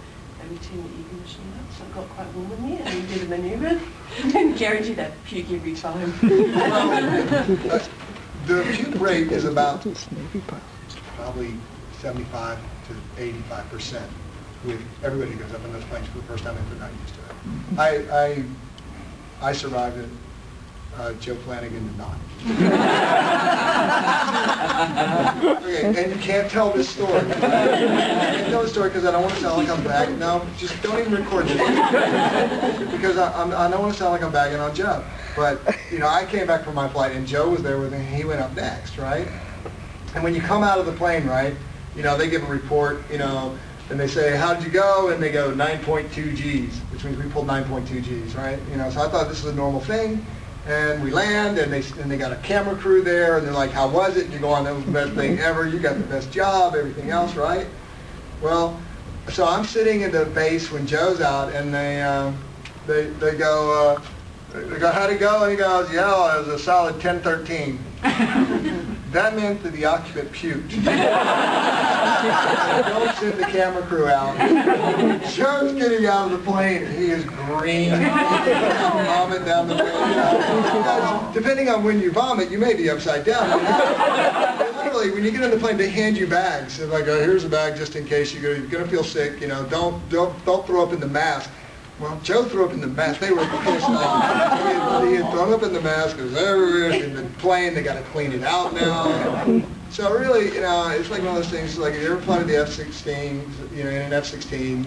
they would turn the air conditioning up, so it got quite warm in there, and we did a manoeuvre, and guaranteed that puke every time. The puke rate is about probably 75 to 85% with everybody who goes up in those planes for the first time if they're not used to it. I survived it. Joe Flanagan did not. Okay, and you can't tell this story. I can't tell this story because I don't want to sound like I'm bagging. No, just don't even record this. Because I don't want to sound like I'm bagging on Joe. But, I came back from my flight and Joe was there with me and he went up next, right? And when you come out of the plane, right, they give a report, and they say, how did you go? And they go 9.2 Gs, which means we pulled 9.2 Gs, right? So I thought this was a normal thing. And we land, and they got a camera crew there, and they're like, how was it? And you go on, that was the best thing ever. You got the best job, everything else, right? Well, so I'm sitting at the base when Joe's out, and they go, how'd it go? And he goes, yeah, it was a solid 10-13. That meant that the occupant puked. Don't send the camera crew out. Joe's getting out of the plane, and he is green. Vomit down the plane. Depending on when you vomit, you may be upside down. Literally, when you get on the plane, they hand you bags. They're like, here's a bag just in case you're going to feel sick. Don't throw up in the mask. Well, Joe threw up in the mask. They were pissed off. He had thrown up in the mask. It was everywhere in the plane. They got to clean it out now. So really, it's like one of those things. Like if you ever fly to the F-16, in an F-16,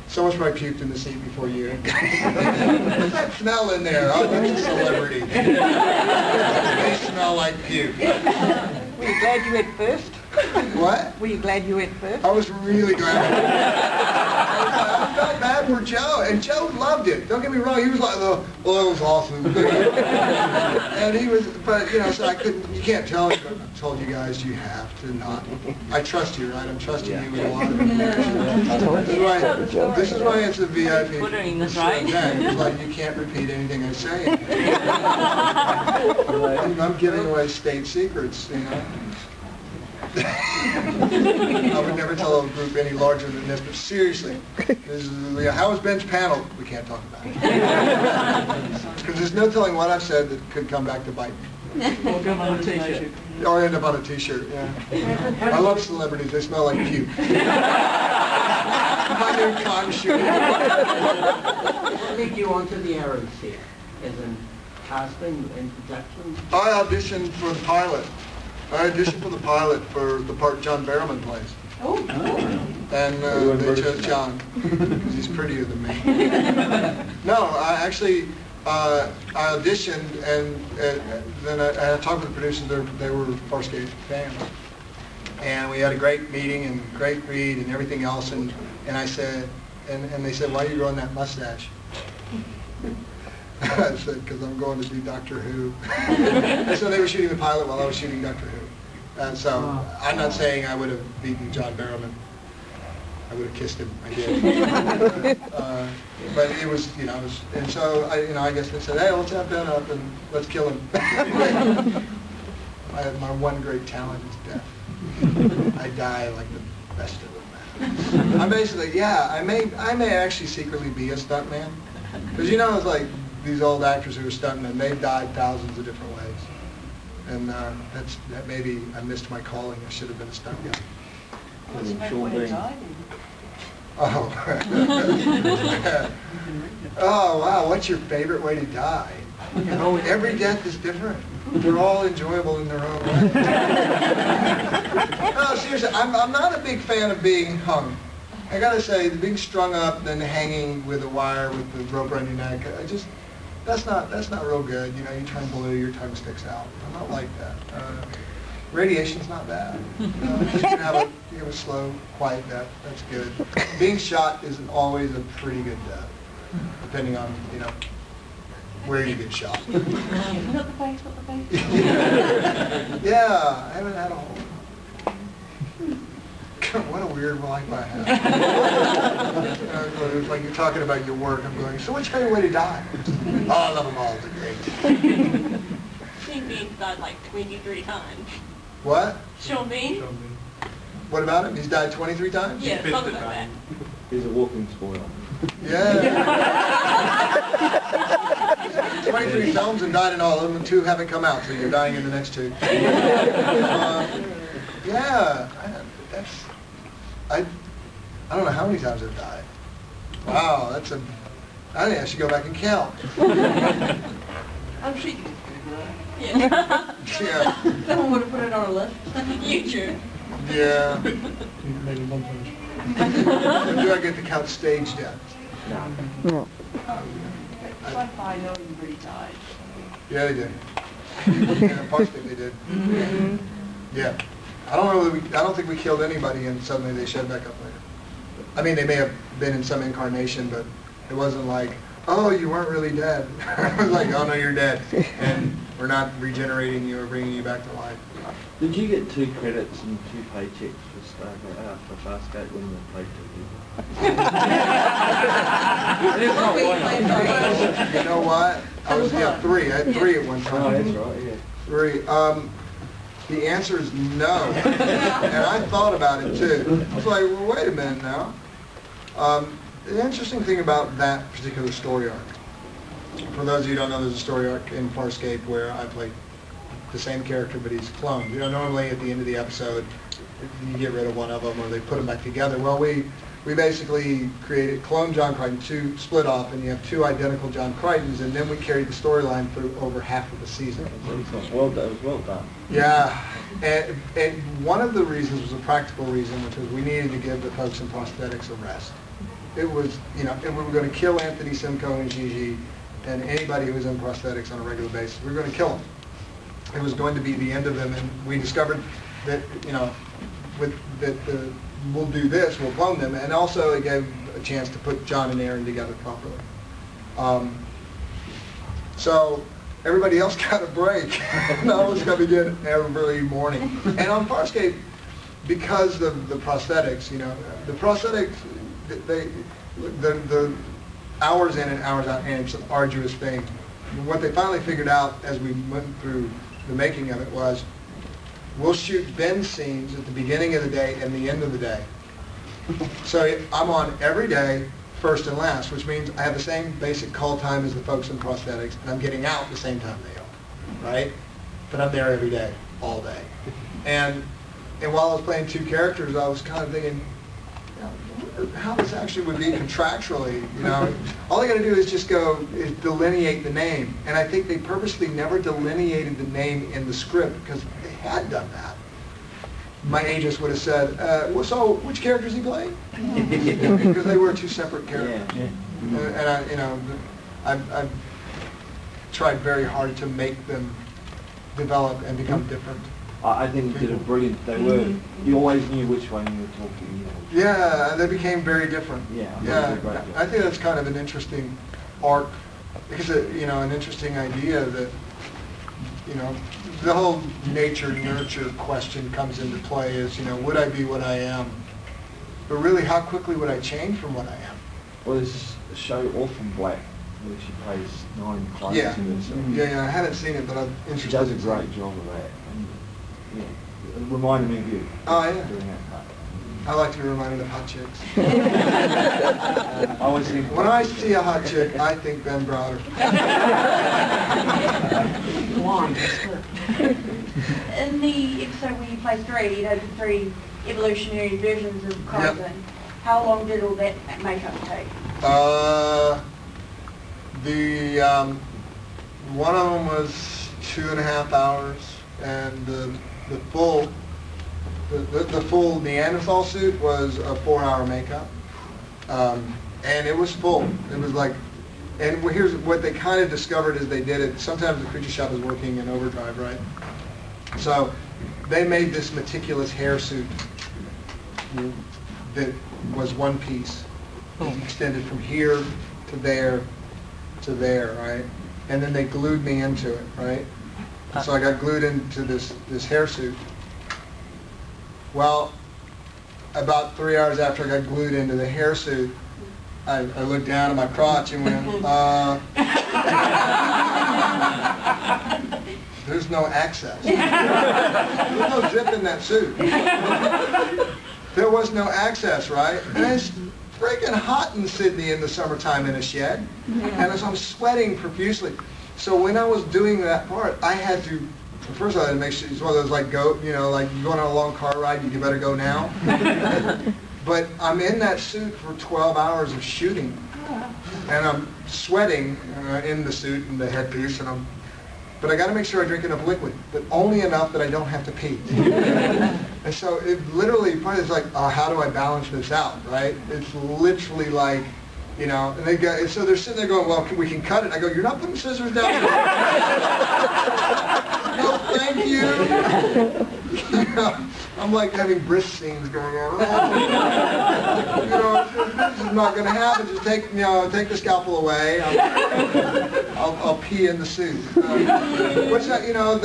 Someone's probably puked in the seat before you. What's that smell in there? Oh, that's a celebrity. They smell like puke. Were you glad you went first? What? Were you glad you went first? I was really glad. I felt bad for Joe, and Joe loved it. Don't get me wrong. He was like, "Oh, well, that was awesome." And he was, but you know, so I couldn't. You can't tell me. But I told you guys, you have to not. I trust you, right? I'm trusting you with a lot of information. This is why it's a VIP. Twittering this, right? It's like you can't repeat anything I say. I'm giving away state secrets, you know. I would never tell a group any larger than this, but seriously, how was Ben's panel? We can't talk about it. Because there's no telling what I've said that could come back to bite me. Or go on a t-shirt. Or end up on a t-shirt, yeah. I love celebrities, they smell like puke. My new con shoot. What led you onto the Arrow set, as in casting and production? I auditioned for the pilot. I auditioned for the pilot for the part John Barrowman plays. Oh. And they chose John because he's prettier than me. No, I actually I auditioned and then I talked with the producers. They were Farscape fans, and we had a great meeting and great read and everything else. And I said, and they said, "Why are you growing that mustache?" I said, "Because I'm going to do Doctor Who." And so they were shooting the pilot while I was shooting Doctor Who. And so I'm not saying I would have beaten John Barrowman. I would have kissed him. I did. But it was, you know, and so I guess they said, "Hey, let's have Ben up and let's kill him." My one great talent is death. I die like the best of them. I'm basically, yeah. I may actually secretly be a stuntman, because you know, it's like these old actors who are stuntmen. They've died thousands of different ways, and that maybe I missed my calling. I should have been a stunt guy. What's your favourite way to die then? Oh. Oh, wow, what's your favorite way to die? Every death is different. They're all enjoyable in their own way. No, seriously, I'm not a big fan of being hung. I gotta say, being strung up, then hanging with a wire with the rope around your neck, that's not real good. You know, you turn blue, your tongue sticks out. I'm not like that. Radiation's not bad. You know, just can have a slow, quiet death. That's good. Being shot isn't always a pretty good death, depending on, you know, where you get shot. Not the face, not the face. Yeah, I haven't had a whole... What a weird life I have. It's like you're talking about your work. I'm going, so what's your favorite way to die? Oh, I love them all. They're great. Sean Bean's died like 23 times. What? Sean Bean? What about him? He's died 23 times? Yeah, something like that. He's a walking spoiler. Yeah. 23 films and died in all of them, and 2 haven't come out, so you're dying in the next 2. Yeah, I don't know how many times I've died. Wow, I think I should go back and count. I'm sure you could Yeah. Yeah. Someone would have put it on a list. YouTube. Yeah. Or do I get to count stage deaths? No. It's like I know you really died. Yeah, they did. Yeah, partially they did. Yeah. I don't think we killed anybody and suddenly they showed back up later. I mean, they may have been in some incarnation, but it wasn't like, oh, you weren't really dead. It was like, oh no, you're dead. And we're not regenerating you or bringing you back to life. Did you get 2 credits and 2 paychecks for Farscape when you played 2 people? You know what? I was, 3. I had 3 at one time. Oh, that's right, yeah. 3. The answer is no. And I thought about it too. I was like, well, wait a minute now. The interesting thing about that particular story arc, for those of you who don't know, there's a story arc in Farscape where I played the same character, but he's cloned. You know, normally at the end of the episode, you get rid of one of them or they put them back together. Well, we basically created clone John Crichton, 2 split off, and you have 2 identical John Crichtons, and then we carried the storyline through over half of the season. Well done. It was well done. Yeah, and one of the reasons was a practical reason, which was we needed to give the folks in prosthetics a rest. it was, you know, and we were going to kill Anthony Simcoe and Gigi and anybody who was in prosthetics on a regular basis. We were going to kill them. It was going to be the end of them, and we discovered that, you know, we'll do this, we'll clone them, and also it gave a chance to put John and Aaron together properly. So everybody else got a break. And I was coming in every morning. And on Farscape, because of the prosthetics, you know, the prosthetics, the hours in and hours out, and it's an arduous thing. What they finally figured out as we went through the making of it was, we'll shoot bend scenes at the beginning of the day and the end of the day. So I'm on every day, first and last, which means I have the same basic call time as the folks in prosthetics, and I'm getting out the same time they are, right? But I'm there every day, all day. And while I was playing two characters, I was kind of thinking, you know, how this actually would be contractually, you know. All I got to do is just delineate the name. And I think they purposely never delineated the name in the script, because if they had done that, my agents would have said, well, so which character is he playing? Because they were two separate characters. Yeah. And I, you know, I've tried very hard to make them develop and become different. I think you did it brilliant. They were, you always knew which one you were talking, you know. Yeah, they became very different. Yeah, I think that's kind of an interesting arc, because, you know, an interesting idea that, you know, the whole nature-nurture question comes into play is, you know, would I be what I am? But really, how quickly would I change from what I am? Well, there's a show, Orphan Black, where she plays 9 clients Yeah. in it. So Yeah, I haven't seen it, but I'm interested. she does a great job of that. And, yeah, it reminded me of you. Oh, yeah. Doing that part. I like to be reminded of hot chicks. I always think When I see a hot chick, I think Ben Browder. In the episode where you play 3, you know, the 3 evolutionary versions of Corazon, Yep. how long did all that makeup take? One of them was 2.5 hours, and the full Neanderthal suit was a 4-hour makeup, and it was full. It was like, and here's what they kind of discovered is they did it. Sometimes the creature shop is working in overdrive, right? So they made this meticulous hair suit that was one piece. It extended from here to there, right? And then they glued me into it, right? So I got glued into this hair suit. Well, about 3 hours after I got glued into the hair suit, I looked down at my crotch and went, there's no access. There's no zip in that suit. There was no access, right? And it's freaking hot in Sydney in the summertime in a shed. And so I'm sweating profusely. So when I was doing that part, I had to, first of all, I had to make sure it's one of those like like you're going on a long car ride, you better go now. But I'm in that suit for 12 hours of shooting. And I'm sweating in the suit and the headpiece, but I got to make sure I drink enough liquid, but only enough that I don't have to pee. And so it literally, part is like, how do I balance this out, right? It's literally like, you know, and so they're sitting there going, well, we can cut it. I go, you're not putting scissors down? No, thank you. I'm like having brisk scenes going on. You know, this is not going to happen. Just take the scalpel away. I'll pee in the suit. Which, you know,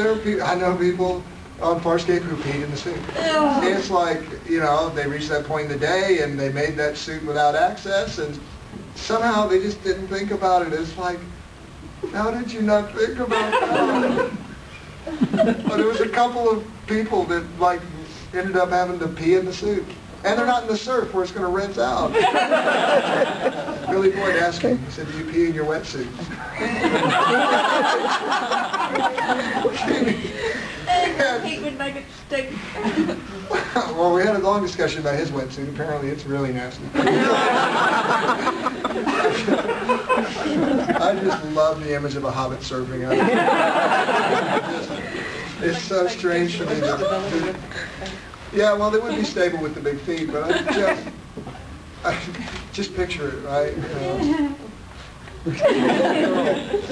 I know people on Farscape who peed in the suit. It's like, you know, they reached that point in the day and they made that suit without access, and somehow they just didn't think about it. It's like, how did you not think about that? But there was a couple of people that like ended up having to pee in the suit. And they're not in the surf where it's going to rinse out. Billy Boyd asked me, he said, do you pee in your wetsuit? He would make it stink. Well, we had a long discussion about his wetsuit. Apparently it's really nasty. I just love the image of a hobbit surfing. It's so strange to me that... Yeah, well, they would be stable with the big feet, but just picture it, right?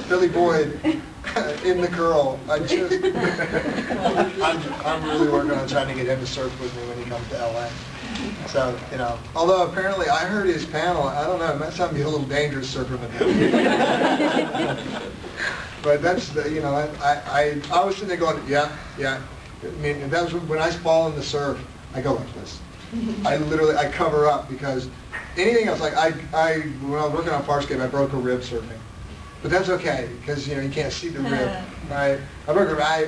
Billy Boyd in the curl. I'm really working on trying to get him to surf with me when he comes to LA. So, although apparently I heard his panel, I don't know, it might sound be a little dangerous surfing with him. But that's, I was sitting there going, yeah. I mean, that was when I fall in the surf, I go like this. I cover up because anything else, like when I was working on Farscape, I broke a rib surfing. But that's okay, because, you can't see the rib, right? I broke a rib, I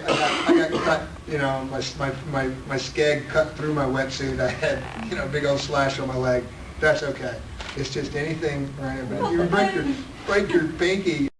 got cut, my skeg cut through my wetsuit. I had, a big old slash on my leg. That's okay. It's just anything, right? But you break your pinky.